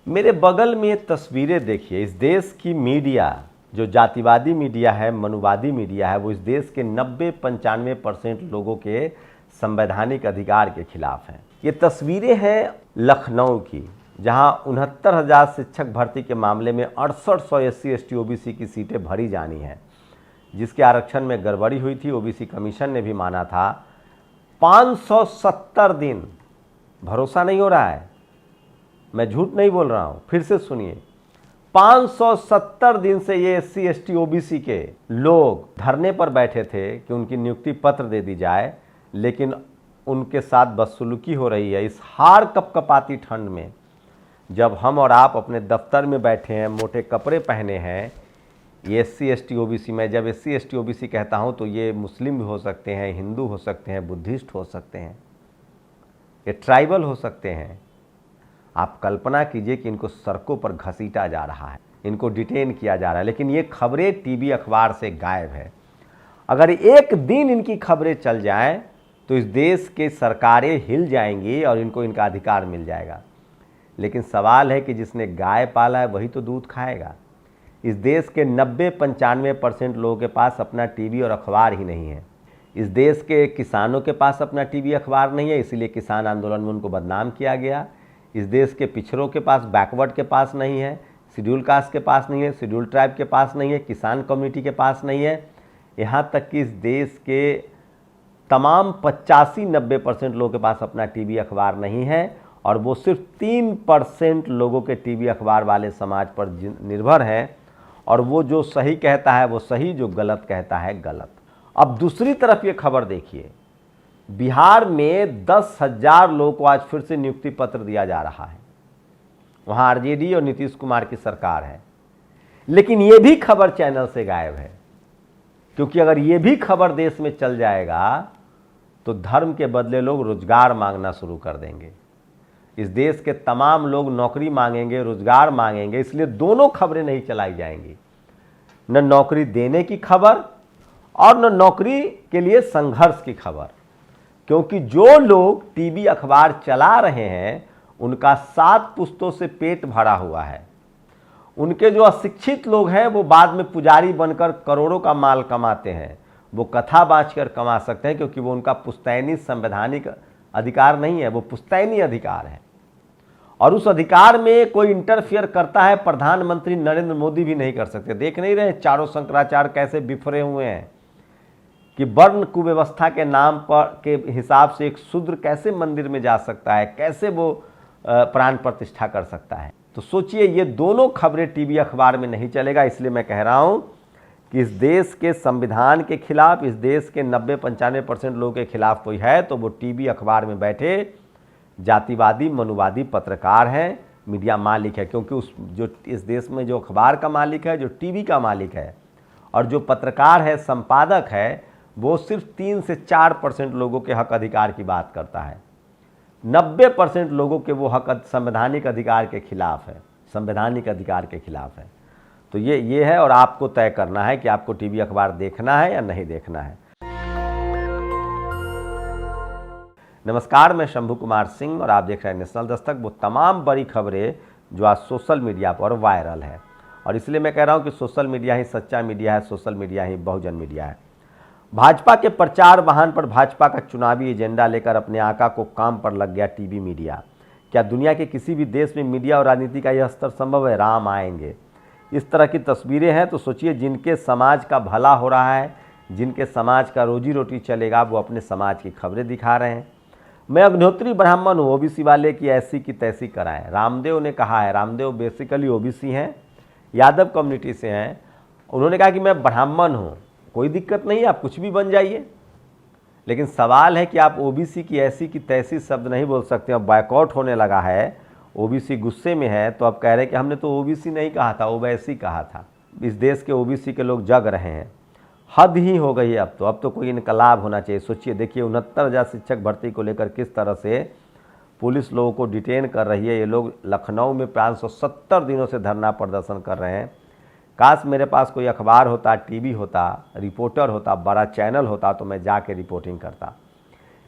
मेरे बगल में ये तस्वीरें देखिए। इस देश की मीडिया जो जातिवादी मीडिया है, मनुवादी मीडिया है, वो इस देश के 90-95% लोगों के संवैधानिक अधिकार के खिलाफ हैं। ये तस्वीरें हैं लखनऊ की, जहां 69,000 शिक्षक भर्ती के मामले में 6800 SC ST OBC की सीटें भरी जानी हैं, जिसके आरक्षण में गड़बड़ी हुई थी। ओबीसी कमीशन ने भी माना था। 570 दिन, भरोसा नहीं हो रहा है, मैं झूठ नहीं बोल रहा हूं, फिर से सुनिए। 570 दिन से ये SC ST OBC के लोग धरने पर बैठे थे कि उनकी नियुक्ति पत्र दे दी जाए, लेकिन उनके साथ बदसलूकी हो रही है। इस हार कपकपाती ठंड में जब हम और आप अपने दफ्तर में बैठे हैं, मोटे कपड़े पहने हैं, ये SC ST OBC में, जब SC ST OBC कहता हूं तो ये मुस्लिम भी हो सकते हैं, हिंदू हो सकते हैं, बुद्धिस्ट हो सकते हैं, ये ट्राइबल हो सकते हैं। आप कल्पना कीजिए कि इनको सड़कों पर घसीटा जा रहा है, इनको डिटेन किया जा रहा है, लेकिन ये खबरें टीवी अखबार से गायब है। अगर एक दिन इनकी खबरें चल जाएं तो इस देश के सरकारें हिल जाएंगी और इनको इनका अधिकार मिल जाएगा। लेकिन सवाल है कि जिसने गाय पाला है वही तो दूध खाएगा। इस देश के 90-95% लोगों के पास अपना टीवी और अखबार ही नहीं है। इस देश के किसानों के पास अपना टीवी अखबार नहीं है, इसीलिए किसान आंदोलन में उनको बदनाम किया गया। इस देश के पिछड़ों के पास, बैकवर्ड के पास नहीं है, शेड्यूल कास्ट के पास नहीं है, शेड्यूल ट्राइब के पास नहीं है, किसान कम्युनिटी के पास नहीं है। यहाँ तक कि इस देश के तमाम 85-90% लोगों के पास अपना टीवी अखबार नहीं है, और वो सिर्फ 3% लोगों के टीवी अखबार वाले समाज पर निर्भर हैं। और वो जो सही कहता है वो सही, जो गलत कहता है गलत। अब दूसरी तरफ ये खबर देखिए, बिहार में 10,000 लोगों को आज फिर से नियुक्ति पत्र दिया जा रहा है। वहाँ RJD और नीतीश कुमार की सरकार है, लेकिन ये भी खबर चैनल से गायब है। क्योंकि अगर ये भी खबर देश में चल जाएगा तो धर्म के बदले लोग रोजगार मांगना शुरू कर देंगे। इस देश के तमाम लोग नौकरी मांगेंगे, रोजगार मांगेंगे, इसलिए दोनों खबरें नहीं चलाई जाएंगी, न नौकरी देने की खबर और न नौकरी के लिए संघर्ष की खबर। क्योंकि जो लोग टीवी अखबार चला रहे हैं उनका 7 पुश्तों से पेट भरा हुआ है। उनके जो अशिक्षित लोग हैं वो बाद में पुजारी बनकर करोड़ों का माल कमाते हैं। वो कथा बाँचकर कमा सकते हैं, क्योंकि वो उनका पुश्तैनी संवैधानिक अधिकार नहीं है, वो पुश्तैनी अधिकार है। और उस अधिकार में कोई इंटरफियर करता है, प्रधानमंत्री नरेंद्र मोदी भी नहीं कर सकते। देख नहीं रहे चारों शंकराचार्य कैसे बिफरे हुए हैं कि वर्ण कुव्यवस्था के नाम पर के हिसाब से एक शूद्र कैसे मंदिर में जा सकता है, कैसे वो प्राण प्रतिष्ठा कर सकता है। तो सोचिए, ये दोनों खबरें टीवी अखबार में नहीं चलेगा। इसलिए मैं कह रहा हूं कि इस देश के संविधान के खिलाफ, इस देश के 90-95% लोगों के खिलाफ कोई है तो वो टीवी अखबार में बैठे जातिवादी मनुवादी पत्रकार हैं, मीडिया मालिक है। क्योंकि उस जो इस देश में जो अखबार का मालिक है, जो टीवी का मालिक है, और जो पत्रकार है, संपादक है, वो सिर्फ 3 से 4% लोगों के हक अधिकार की बात करता है। 90% लोगों के वो हक संवैधानिक अधिकार के खिलाफ है, संवैधानिक अधिकार के खिलाफ है। तो ये है, और आपको तय करना है कि आपको टीवी अखबार देखना है या नहीं देखना है। नमस्कार, मैं शंभू कुमार सिंह और आप देख रहे हैं नेशनल दस्तक। वो तमाम बड़ी खबरें जो आज सोशल मीडिया पर वायरल है, और इसलिए मैं कह रहा हूं कि सोशल मीडिया ही सच्चा मीडिया है, सोशल मीडिया ही बहुजन मीडिया है। भाजपा के प्रचार वाहन पर भाजपा का चुनावी एजेंडा लेकर अपने आका को काम पर लग गया टीवी मीडिया। क्या दुनिया के किसी भी देश में मीडिया और राजनीति का यह स्तर संभव है? राम आएंगे। इस तरह की तस्वीरें हैं तो सोचिए, जिनके समाज का भला हो रहा है, जिनके समाज का रोजी रोटी चलेगा, वो अपने समाज की खबरें दिखा रहे हैं। मैं अग्निहोत्री ब्राह्मण हूँ, ओबीसी वाले की ऐसी की तैसी कराएं। रामदेव ने कहा है, रामदेव बेसिकली ओबीसी हैं, यादव कम्युनिटी से हैं। उन्होंने कहा कि मैं ब्राह्मण हूँ, कोई दिक्कत नहीं है, आप कुछ भी बन जाइए। लेकिन सवाल है कि आप ओबीसी की ऐसी की तैसी शब्द नहीं बोल सकते। अब बायकॉट होने लगा है, ओबीसी गुस्से में है, तो अब कह रहे हैं कि हमने तो ओबीसी नहीं कहा था, ओवैसी कहा था। इस देश के ओबीसी के लोग जग रहे हैं। हद ही हो गई है अब तो कोई इनकलाब होना चाहिए। सोचिए, देखिए 69,000 शिक्षक भर्ती को लेकर किस तरह से पुलिस लोगों को डिटेन कर रही है। ये लोग लखनऊ में 570 दिनों से धरना प्रदर्शन कर रहे हैं। काश मेरे पास कोई अखबार होता, टीवी होता, रिपोर्टर होता, बड़ा चैनल होता तो मैं जाके रिपोर्टिंग करता।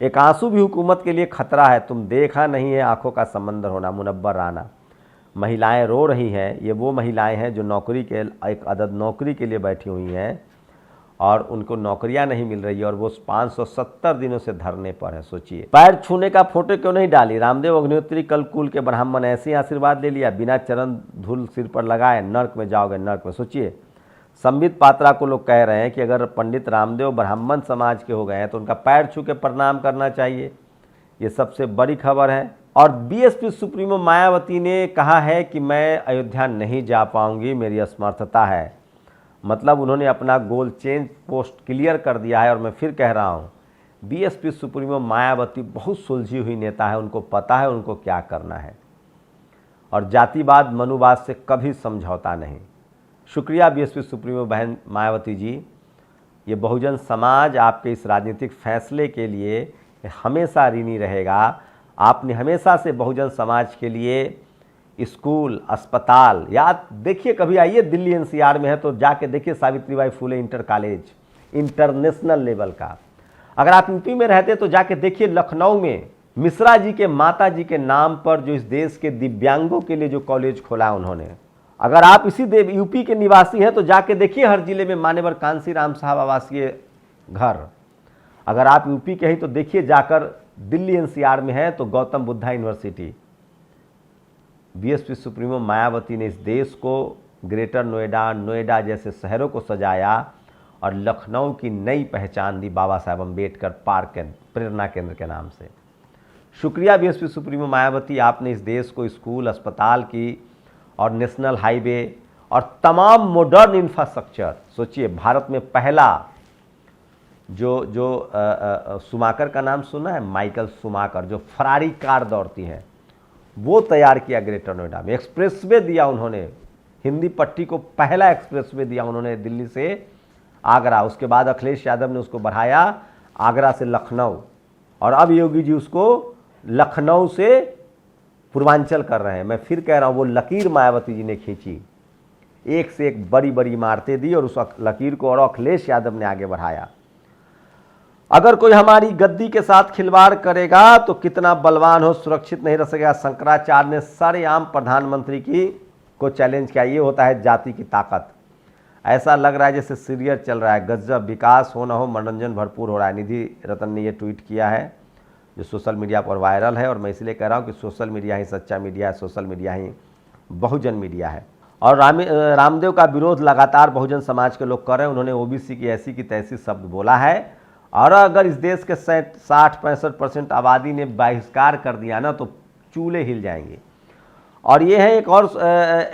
एक आंसू भी हुकूमत के लिए खतरा है। तुम देखा नहीं है आंखों का समंदर होना, मुनव्वर राना। महिलाएं रो रही हैं, ये वो महिलाएं हैं जो नौकरी के एक अदद नौकरी के लिए बैठी हुई हैं और उनको नौकरियां नहीं मिल रही है और वो 570 दिनों से धरने पर है। सोचिए, पैर छूने का फोटो क्यों नहीं डाली? रामदेव अग्निहोत्री कल कुल के ब्राह्मण ऐसे ही आशीर्वाद ले लिया, बिना चरण धूल सिर पर लगाए नर्क में जाओगे, नर्क में। सोचिए, संबित पात्रा को लोग कह रहे हैं कि अगर पंडित रामदेव ब्राह्मण समाज के हो गए हैं तो उनका पैर छू के प्रणाम करना चाहिए। ये सबसे बड़ी खबर है। और बीएसपी सुप्रीमो मायावती ने कहा है कि मैं अयोध्या नहीं जा पाऊंगी, मेरी असमर्थता है। मतलब उन्होंने अपना गोल चेंज पोस्ट क्लियर कर दिया है। और मैं फिर कह रहा हूँ, बीएसपी सुप्रीमो मायावती बहुत सुलझी हुई नेता है, उनको पता है उनको क्या करना है और जातिवाद मनुवाद से कभी समझौता नहीं। शुक्रिया बीएसपी सुप्रीमो बहन मायावती जी, ये बहुजन समाज आपके इस राजनीतिक फैसले के लिए हमेशा ऋणी रहेगा। आपने हमेशा से बहुजन समाज के लिए स्कूल, अस्पताल, याद देखिए, कभी आइए दिल्ली एनसीआर में है तो जाके देखिए Savitribai Phule inter college, international level का। अगर आप यूपी में रहते तो जाके देखिए लखनऊ में मिश्रा जी के माता जी के नाम पर जो इस देश के दिव्यांगों के लिए जो कॉलेज खोला उन्होंने। अगर आप इसी यूपी के निवासी हैं तो जाके देखिए हर जिले में मान्यवर कांसी राम साहब आवासीय घर। अगर आप यूपी के हैं तो देखिए जाकर दिल्ली एनसीआर में है तो Gautam Buddha university. BSP supremo Mayawati ने इस देश को ग्रेटर नोएडा, नोएडा जैसे शहरों को सजाया और लखनऊ की नई पहचान दी बाबा साहब अम्बेडकर पार्क प्रेरणा केंद्र के नाम से। शुक्रिया बीएसपी सुप्रीमो मायावती, आपने इस देश को स्कूल, अस्पताल की और नेशनल हाईवे और तमाम मॉडर्न इंफ्रास्ट्रक्चर। सोचिए, भारत में पहला जो शुमाकर का नाम सुना है, माइकल शुमाकर, जो फरारी कार दौड़ती है, वो तैयार किया ग्रेटर नोएडा में। एक्सप्रेसवे दिया उन्होंने, हिंदी पट्टी को पहला एक्सप्रेसवे दिया उन्होंने दिल्ली से आगरा। उसके बाद अखिलेश यादव ने उसको बढ़ाया आगरा से लखनऊ और अब योगी जी उसको लखनऊ से पूर्वांचल कर रहे हैं। मैं फिर कह रहा हूँ, वो लकीर मायावती जी ने खींची, एक से एक बड़ी बड़ी इमारतें दी और उस लकीर को और अखिलेश यादव ने आगे बढ़ाया। अगर कोई हमारी गद्दी के साथ खिलवाड़ करेगा तो कितना बलवान हो सुरक्षित नहीं रह सकेगा। शंकराचार्य ने सरेआम प्रधानमंत्री को चैलेंज किया। ये होता है जाति की ताकत। ऐसा लग रहा है जैसे सीरियल चल रहा है, गजब विकास हो ना हो, मनोरंजन भरपूर हो रहा है। निधि रतन ने ये ट्वीट किया है जो सोशल मीडिया पर वायरल है। और मैं इसलिए कह रहा हूँ कि सोशल मीडिया ही सच्चा मीडिया है, सोशल मीडिया ही बहुजन मीडिया है। और रामदेव का विरोध लगातार बहुजन समाज के लोग कर रहे हैं। उन्होंने ओबीसी की ऐसी की तैसी शब्द बोला है और अगर इस देश के 60-65% आबादी ने बहिष्कार कर दिया ना तो चूल्हे हिल जाएंगे। और ये है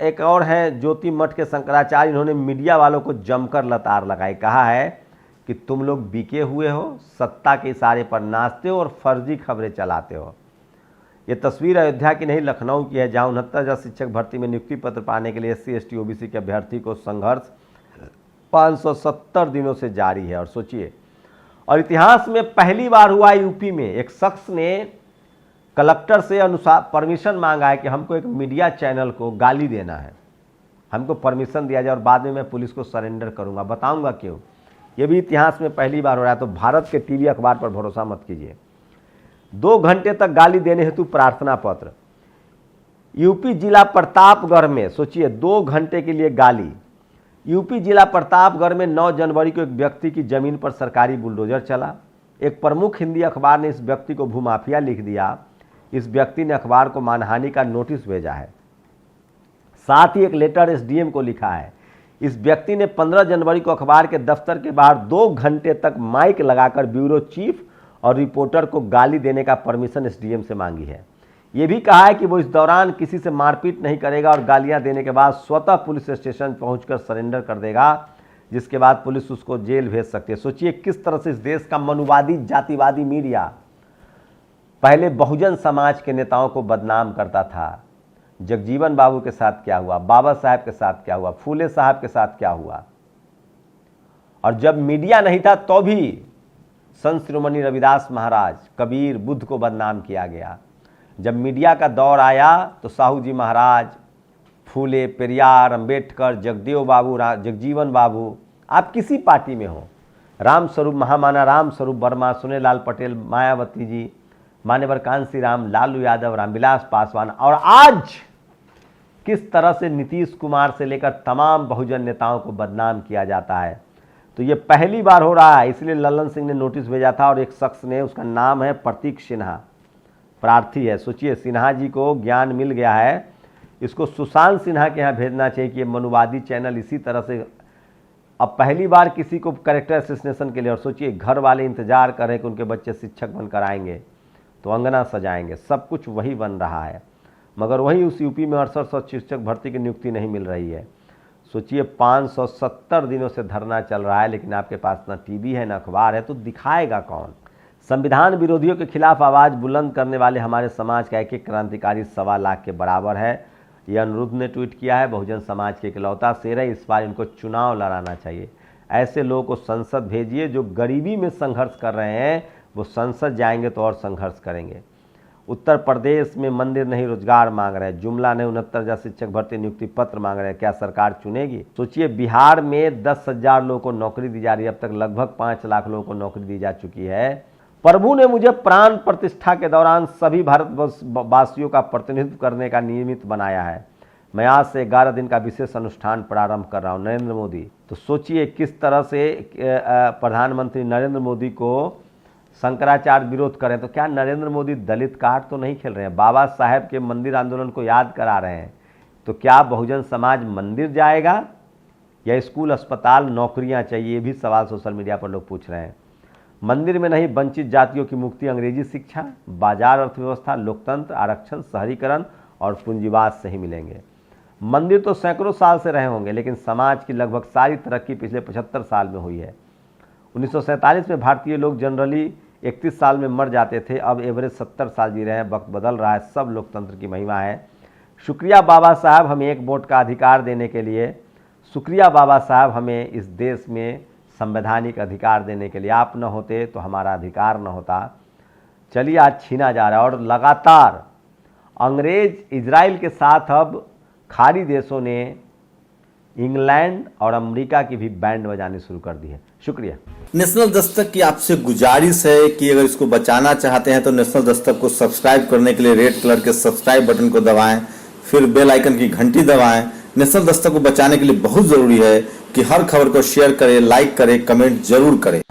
एक और है ज्योति मठ के शंकराचार्य, इन्होंने मीडिया वालों को जमकर लतार लगाई। कहा है कि तुम लोग बिके हुए हो, सत्ता के इशारे पर नाचते हो और फर्जी खबरें चलाते हो। ये तस्वीर अयोध्या की नहीं, लखनऊ की है, जहाँ 69,000 शिक्षक भर्ती में नियुक्ति पत्र पाने के लिए SC ST OBC के अभ्यर्थी को संघर्ष 570 दिनों से जारी है। और सोचिए, और इतिहास में पहली बार हुआ यूपी में, एक शख्स ने कलेक्टर से अनुसार परमिशन मांगा है कि हमको एक मीडिया चैनल को गाली देना है, हमको परमिशन दिया जाए और बाद में मैं पुलिस को सरेंडर करूंगा। बताऊंगा क्यों। ये भी इतिहास में पहली बार हो रहा है। तो भारत के टीवी अखबार पर भरोसा मत कीजिए। 2 घंटे तक गाली देने हेतु प्रार्थना पत्र। यूपी जिला प्रतापगढ़ में, सोचिए, 2 घंटे के लिए गाली। यूपी जिला प्रतापगढ़ में 9 जनवरी को एक व्यक्ति की जमीन पर सरकारी बुलडोजर चला। एक प्रमुख हिंदी अखबार ने इस व्यक्ति को भूमाफिया लिख दिया। इस व्यक्ति ने अखबार को मानहानि का नोटिस भेजा है। साथ ही एक लेटर SDM को लिखा है। इस व्यक्ति ने 15 जनवरी को अखबार के दफ्तर के बाहर 2 घंटे तक माइक लगाकर ब्यूरो चीफ और रिपोर्टर को गाली देने का परमिशन SDM से मांगी है। ये भी कहा है कि वो इस दौरान किसी से मारपीट नहीं करेगा और गालियां देने के बाद स्वतः पुलिस स्टेशन पहुंचकर सरेंडर कर देगा, जिसके बाद पुलिस उसको जेल भेज सकती है। सोचिए किस तरह से इस देश का मनुवादी जातिवादी मीडिया पहले बहुजन समाज के नेताओं को बदनाम करता था। जगजीवन बाबू के साथ क्या हुआ, बाबा साहब के साथ क्या हुआ, फूले साहब के साथ क्या हुआ। और जब मीडिया नहीं था तो भी संत शिरोमणि रविदास महाराज, कबीर, बुद्ध को बदनाम किया गया। जब मीडिया का दौर आया तो साहू जी महाराज, फूले, पेरियार, अंबेडकर, जगदेव बाबू, जगजीवन बाबू, आप किसी पार्टी में हो, राम स्वरूप महामाना राम स्वरूप वर्मा, सुनेलाल पटेल, मायावती जी, मान्यवर कांसी राम, लालू यादव, रामविलास पासवान और आज किस तरह से नीतीश कुमार से लेकर तमाम बहुजन नेताओं को बदनाम किया जाता है। तो ये पहली बार हो रहा है, इसलिए लल्लन सिंह ने नोटिस भेजा था और एक शख्स ने, उसका नाम है प्रतीक सिन्हा, प्रार्थी है। सोचिए, सिन्हा जी को ज्ञान मिल गया है, इसको सुशांत सिन्हा के यहाँ भेजना चाहिए कि ये मनुवादी चैनल इसी तरह से अब पहली बार किसी को कैरेक्टर असैसिनेशन के लिए। और सोचिए, घर वाले इंतजार कर रहे हैं कि उनके बच्चे शिक्षक बनकर आएंगे तो अंगना सजाएंगे, सब कुछ वही बन रहा है, मगर वही उस यूपी में 6800 शिक्षक भर्ती की नियुक्ति नहीं मिल रही है। सोचिए, 570 दिनों से धरना चल रहा है, लेकिन आपके पास ना टीवी है ना अखबार है, तो दिखाएगा कौन। संविधान विरोधियों के खिलाफ आवाज़ बुलंद करने वाले हमारे समाज का एक एक क्रांतिकारी 1.25 लाख के बराबर है। यह अनिरुद्ध ने ट्वीट किया है। बहुजन समाज के इकलौता शेर है, इस बार इनको चुनाव लड़ाना चाहिए। ऐसे लोगों को संसद भेजिए जो गरीबी में संघर्ष कर रहे हैं, वो संसद जाएंगे तो और संघर्ष करेंगे। उत्तर प्रदेश में मंदिर नहीं रोजगार मांग रहे हैं, जुमला ने 69,000 शिक्षक भर्ती नियुक्ति पत्र मांग रहे हैं, क्या सरकार चुनेगी? सोचिए, बिहार में 10,000 लोगों को नौकरी दी जा रही है, अब तक लगभग 5 लाख लोगों को नौकरी दी जा चुकी है। प्रभु ने मुझे प्राण प्रतिष्ठा के दौरान सभी भारतवासियों का प्रतिनिधित्व करने का नियमित बनाया है। मैं आज से 11 दिन का विशेष अनुष्ठान प्रारंभ कर रहा हूं। नरेंद्र मोदी। तो सोचिए किस तरह से प्रधानमंत्री नरेंद्र मोदी को शंकराचार्य विरोध करें, तो क्या नरेंद्र मोदी दलित कार्ड तो नहीं खेल रहे हैं? बाबा साहेब के मंदिर आंदोलन को याद करा रहे हैं। तो क्या बहुजन समाज मंदिर जाएगा या स्कूल, अस्पताल, नौकरियां चाहिए? ये भी सवाल सोशल मीडिया पर लोग पूछ रहे हैं। मंदिर में नहीं, वंचित जातियों की मुक्ति अंग्रेजी शिक्षा, बाजार अर्थव्यवस्था, लोकतंत्र, आरक्षण, शहरीकरण और पूंजीवाद से ही मिलेंगे। मंदिर तो सैकड़ों साल से रहे होंगे, लेकिन समाज की लगभग सारी तरक्की पिछले 75 साल में हुई है। 1947 में भारतीय लोग जनरली 31 साल में मर जाते थे, अब एवरेज 70 साल जी रहे हैं। वक्त बदल रहा है, सब लोकतंत्र की महिमा है। शुक्रिया बाबा साहब हमें एक वोट का अधिकार देने के लिए, शुक्रिया बाबा साहब हमें इस देश में संवैधानिक अधिकार देने के लिए। आप न होते तो हमारा अधिकार न होता। चलिए, आज छीना जा रहा है और लगातार अंग्रेज इजराइल के साथ अब खाड़ी देशों ने इंग्लैंड और अमेरिका की भी बैंड बजानी शुरू कर दी है। शुक्रिया। नेशनल दस्तक की आपसे गुजारिश है कि अगर इसको बचाना चाहते हैं तो नेशनल दस्तक को सब्सक्राइब करने के लिए रेड कलर के सब्सक्राइब बटन को दबाएं, फिर बेल आइकन की घंटी दबाएं। नेशनल दस्तक को बचाने के लिए बहुत जरूरी है कि हर खबर को शेयर करें, लाइक करें, कमेंट जरूर करें।